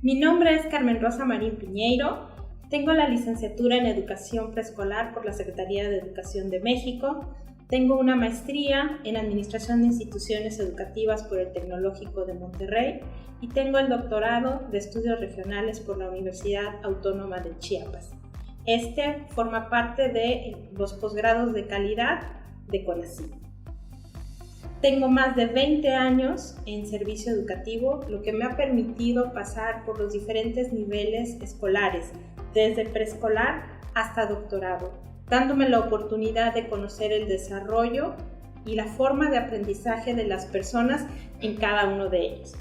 Mi nombre es Carmen Rosa Marín Piñeiro, tengo la licenciatura en Educación Preescolar por la Secretaría de Educación de México, tengo una maestría en Administración de Instituciones Educativas por el Tecnológico de Monterrey y tengo el doctorado de Estudios Regionales por la Universidad Autónoma de Chiapas. Este forma parte de los posgrados de calidad de CONACYT. Tengo más de 20 años en servicio educativo, lo que me ha permitido pasar por los diferentes niveles escolares, desde preescolar hasta doctorado, dándome la oportunidad de conocer el desarrollo y la forma de aprendizaje de las personas en cada uno de ellos.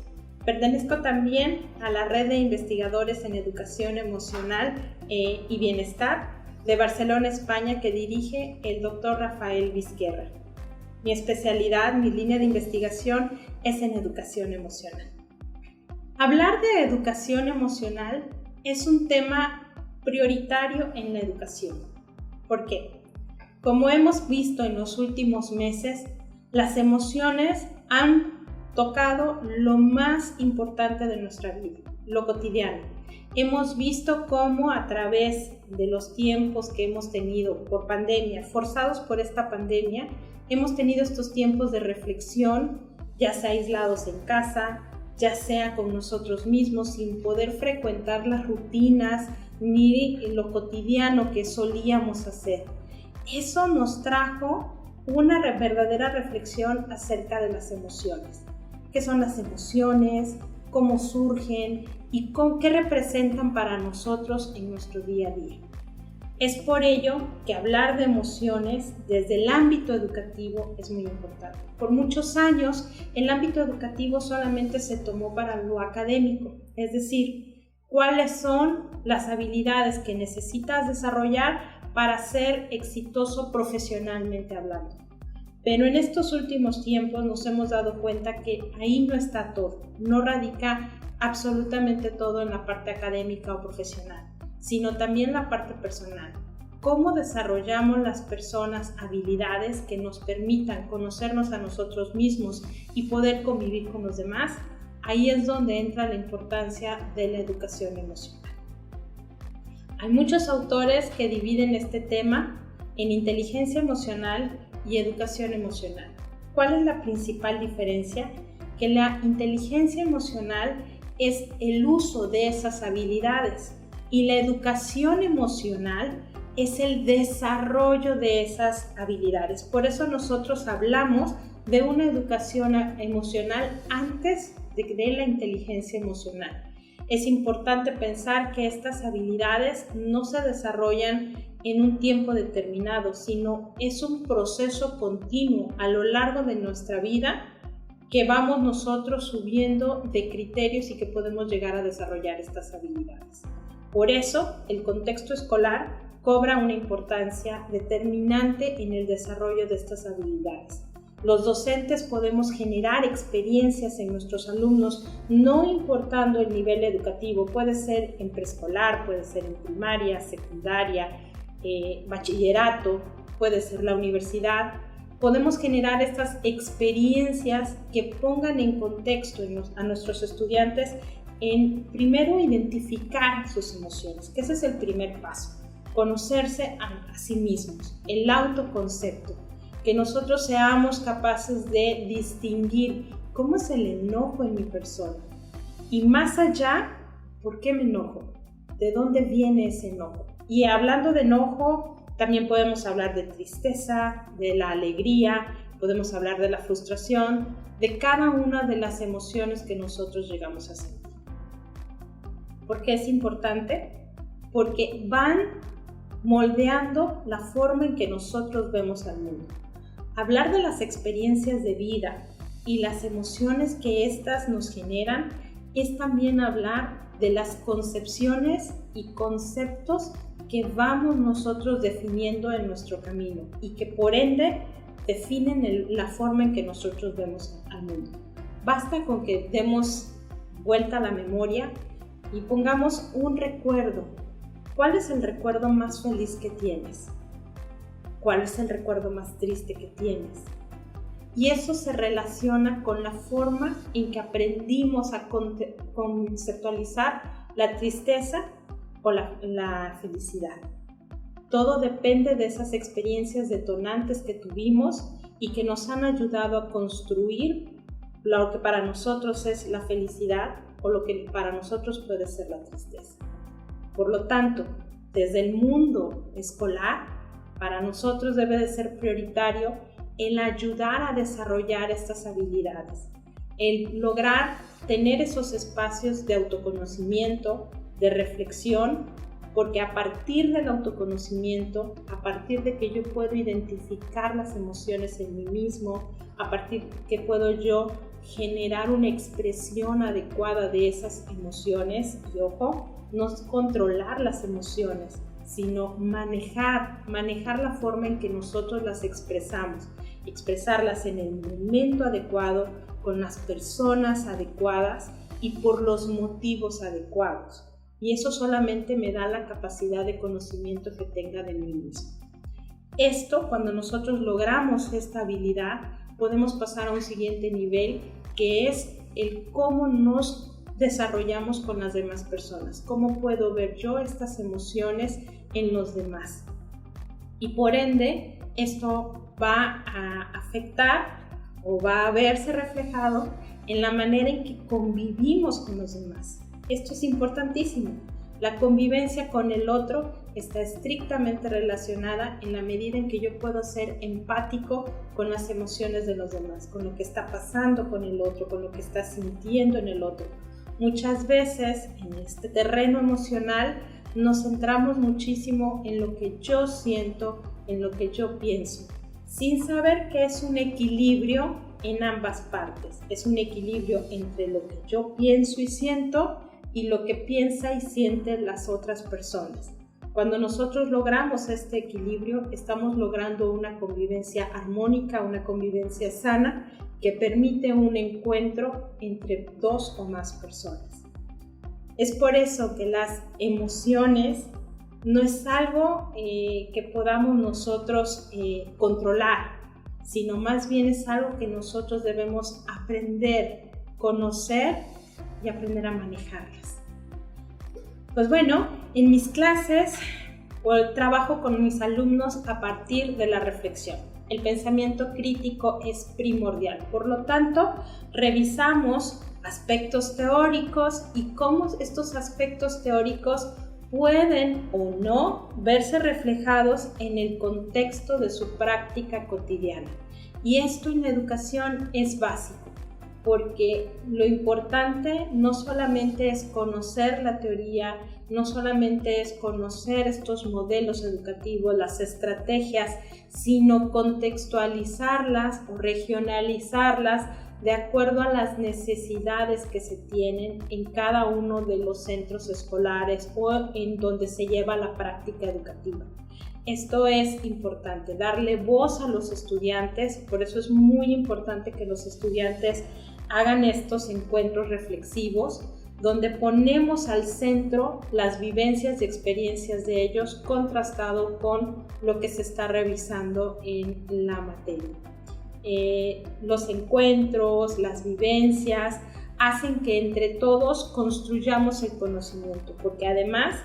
Pertenezco también a la red de investigadores en educación emocional y bienestar de Barcelona, España, que dirige el Dr. Rafael Vizquerra. Mi especialidad, mi línea de investigación es en educación emocional. Hablar de educación emocional es un tema prioritario en la educación. ¿Por qué? Como hemos visto en los últimos meses, las emociones han tocado lo más importante de nuestra vida, lo cotidiano. Hemos visto cómo a través de los tiempos que hemos tenido por pandemia, forzados por esta pandemia, hemos tenido estos tiempos de reflexión, ya sea aislados en casa, ya sea con nosotros mismos, sin poder frecuentar las rutinas ni lo cotidiano que solíamos hacer. Eso nos trajo una verdadera reflexión acerca de las emociones. ¿Qué son las emociones? ¿Cómo surgen? ¿Y qué representan para nosotros en nuestro día a día? Es por ello que hablar de emociones desde el ámbito educativo es muy importante. Por muchos años, el ámbito educativo solamente se tomó para lo académico, es decir, cuáles son las habilidades que necesitas desarrollar para ser exitoso profesionalmente hablando. Pero en estos últimos tiempos nos hemos dado cuenta que ahí no está todo, no radica absolutamente todo en la parte académica o profesional, sino también la parte personal. ¿Cómo desarrollamos las personas habilidades que nos permitan conocernos a nosotros mismos y poder convivir con los demás? Ahí es donde entra la importancia de la educación emocional. Hay muchos autores que dividen este tema en inteligencia emocional y educación emocional. ¿Cuál es la principal diferencia? Que la inteligencia emocional es el uso de esas habilidades y la educación emocional es el desarrollo de esas habilidades. Por eso nosotros hablamos de una educación emocional antes de la inteligencia emocional. Es importante pensar que estas habilidades no se desarrollan en un tiempo determinado, sino es un proceso continuo a lo largo de nuestra vida que vamos nosotros subiendo de criterios y que podemos llegar a desarrollar estas habilidades. Por eso, el contexto escolar cobra una importancia determinante en el desarrollo de estas habilidades. Los docentes podemos generar experiencias en nuestros alumnos, no importando el nivel educativo. Puede ser en preescolar, puede ser en primaria, secundaria, bachillerato, puede ser la universidad. Podemos generar estas experiencias que pongan en contexto a nuestros estudiantes en primero identificar sus emociones, que ese es el primer paso, conocerse a sí mismos, el autoconcepto, que nosotros seamos capaces de distinguir cómo es el enojo en mi persona y más allá, ¿por qué me enojo? ¿De dónde viene ese enojo? Y hablando de enojo, también podemos hablar de tristeza, de la alegría, podemos hablar de la frustración, de cada una de las emociones que nosotros llegamos a sentir. ¿Por qué es importante? Porque van moldeando la forma en que nosotros vemos al mundo. Hablar de las experiencias de vida y las emociones que éstas nos generan es también hablar de las concepciones y conceptos que vamos nosotros definiendo en nuestro camino y que por ende definen la forma en que nosotros vemos al mundo. Basta con que demos vuelta a la memoria y pongamos un recuerdo. ¿Cuál es el recuerdo más feliz que tienes? ¿Cuál es el recuerdo más triste que tienes? y eso se relaciona con la forma en que aprendimos a conceptualizar la tristeza o la felicidad. Todo depende de esas experiencias detonantes que tuvimos y que nos han ayudado a construir lo que para nosotros es la felicidad o lo que para nosotros puede ser la tristeza. Por lo tanto, desde el mundo escolar, para nosotros debe de ser prioritario el ayudar a desarrollar estas habilidades, el lograr tener esos espacios de autoconocimiento, de reflexión, porque a partir del autoconocimiento, a partir de que yo puedo identificar las emociones en mí mismo, a partir de que puedo yo generar una expresión adecuada de esas emociones, y ojo, no controlar las emociones, sino manejar la forma en que nosotros las expresamos, expresarlas en el momento adecuado, con las personas adecuadas y por los motivos adecuados. Y eso solamente me da la capacidad de conocimiento que tenga de mí mismo. Esto, cuando nosotros logramos esta habilidad, podemos pasar a un siguiente nivel, que es el cómo nos desarrollamos con las demás personas, cómo puedo ver yo estas emociones en los demás. Y por ende, esto va a afectar o va a verse reflejado en la manera en que convivimos con los demás. Esto es importantísimo. La convivencia con el otro está estrictamente relacionada en la medida en que yo puedo ser empático con las emociones de los demás, con lo que está pasando con el otro, con lo que está sintiendo en el otro. Muchas veces en este terreno emocional nos centramos muchísimo en lo que yo siento, en lo que yo pienso, sin saber que es un equilibrio en ambas partes. Es un equilibrio entre lo que yo pienso y siento y lo que piensa y sienten las otras personas. Cuando nosotros logramos este equilibrio, estamos logrando una convivencia armónica, una convivencia sana que permite un encuentro entre dos o más personas. Es por eso que las emociones no es algo que podamos nosotros controlar, sino más bien es algo que nosotros debemos aprender, conocer y aprender a manejarlas. Pues bueno, en mis clases trabajo con mis alumnos a partir de la reflexión. El pensamiento crítico es primordial, por lo tanto, revisamos aspectos teóricos y cómo estos aspectos teóricos pueden o no verse reflejados en el contexto de su práctica cotidiana. Y esto en la educación es básico, porque lo importante no solamente es conocer la teoría, no solamente es conocer estos modelos educativos, las estrategias, sino contextualizarlas o regionalizarlas de acuerdo a las necesidades que se tienen en cada uno de los centros escolares o en donde se lleva la práctica educativa. Esto es importante, darle voz a los estudiantes, por eso es muy importante que los estudiantes hagan estos encuentros reflexivos, donde ponemos al centro las vivencias y experiencias de ellos contrastado con lo que se está revisando en la materia. Los encuentros, las vivencias hacen que entre todos construyamos el conocimiento, porque además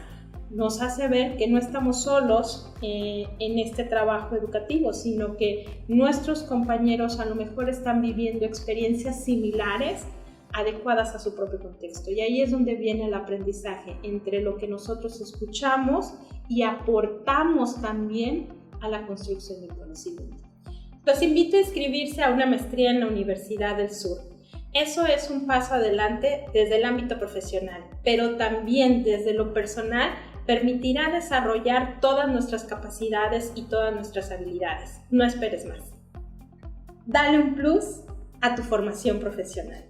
nos hace ver que no estamos solos en este trabajo educativo, sino que nuestros compañeros a lo mejor están viviendo experiencias similares adecuadas a su propio contexto. Y ahí es donde viene el aprendizaje, entre lo que nosotros escuchamos y aportamos también a la construcción del conocimiento. Los invito a inscribirse a una maestría en la Universidad del Sur. Eso es un paso adelante desde el ámbito profesional, pero también desde lo personal permitirá desarrollar todas nuestras capacidades y todas nuestras habilidades. No esperes más. Dale un plus a tu formación profesional.